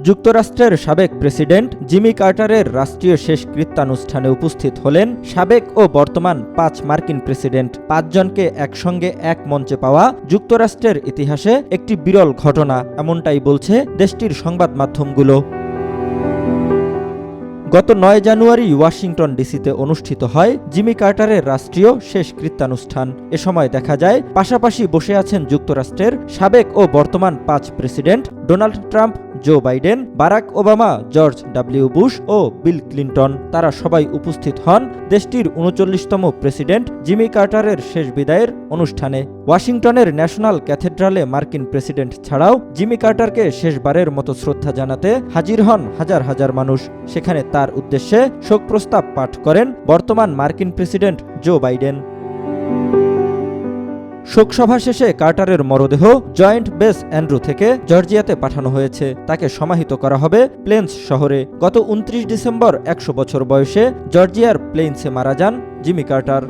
যুক্তরাষ্ট্রের সাবেক president Jimmy কার্টারের রাষ্ট্রীয় শেষকৃত্যানুষ্ঠানে উপস্থিত হলেন সাবেক ও বর্তমান ৫ মার্কিন প্রেসিডেন্ট। ৫ জনকে একসঙ্গে এক মঞ্চে পাওয়া যুক্তরাষ্ট্রের ইতিহাসে একটি বিরল ঘটনা, এমনটাই বলছে দেশটির সংবাদ মাধ্যমগুলো। গত ৯ জানুয়ারি ওয়াশিংটন ডিসিতে অনুষ্ঠিত হয় জিমি কার্টারের রাষ্ট্রীয় শেষকৃত্যানুষ্ঠান। এ সময় দেখা যায় পাশাপাশি বসে আছেন যুক্তরাষ্ট্রের সাবেক ও বর্তমান ৫ president Donald Trump, Joe Biden, Barack Obama, George W Bush ও বিল ক্লিন্টন। তারা সবাই উপস্থিত হন দেশটির ৩৯তম প্রেসিডেন্ট জিমি কার্টারের শেষ বিদায়ের অনুষ্ঠানে। ওয়াশিংটনের ন্যাশনাল ক্যাথেড্রালে মার্কিন প্রেসিডেন্ট ছাড়াও জিমি কার্টারকে শেষবারের মতো শ্রদ্ধা জানাতে হাজির হন হাজার হাজার মানুষ। সেখানে তার উদ্দেশ্যে শোক প্রস্তাব পাঠ করেন বর্তমান মার্কিন প্রেসিডেন্ট জো বাইডেন। শোকসভা শেষে কার্টারের মরদেহ জয়েন্ট বেস অ্যান্ড্রু থেকে জর্জিয়াতে পাঠানো হয়েছে। তাকে সমাহিত করা হবে প্লেন্স শহরে। গত ২৯ ডিসেম্বর ১০০ বছর বয়সে জর্জিয়ার প্লেন্সে মারা যান জিমি কার্টার।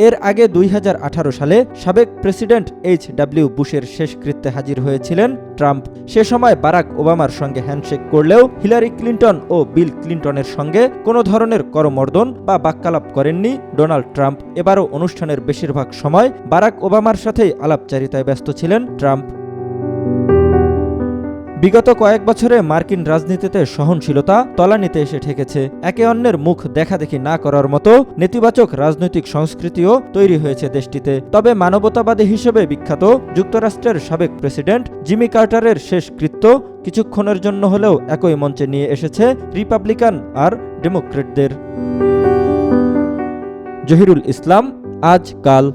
এর আগে ২০১৮ সালে সাবেক প্রেসিডেন্ট এইচ.ডব্লিউ. বুশের শেষকৃত্যে হাজির হয়েছিলেন ট্রাম্প। সে সময় বারাক ওবামার সঙ্গে হ্যান্ডশেক করলেও হিলারি ক্লিন্টন ও বিল ক্লিন্টনের সঙ্গে কোনো ধরনের করমর্দন বা বাক্যালাপ করেননি ডোনাল্ড ট্রাম্প। এবারও অনুষ্ঠানের বেশিরভাগ সময় বারাক ওবামার সাথেই আলাপচারিতায় ব্যস্ত ছিলেন ট্রাম্প। বিগত কয়েক বছরে মার্কিন রাজনীতিতে সহনশীলতা তলানিতে এসে ঠেকেছে। একে অন্যের মুখ দেখাদেখি না করার মতো নেতিবাচক রাজনৈতিক সংস্কৃতিও তৈরি হয়েছে দেশটিতে। তবে মানবতাবাদী হিসেবে বিখ্যাত যুক্তরাষ্ট্রের সাবেক প্রেসিডেন্ট জিমি কার্টারের শেষকৃত্য কিছুক্ষণের জন্য হলেও একই মঞ্চে নিয়ে এসেছে রিপাবলিকান আর ডেমোক্রেটদের। জহিরুল ইসলাম, আজ কাল।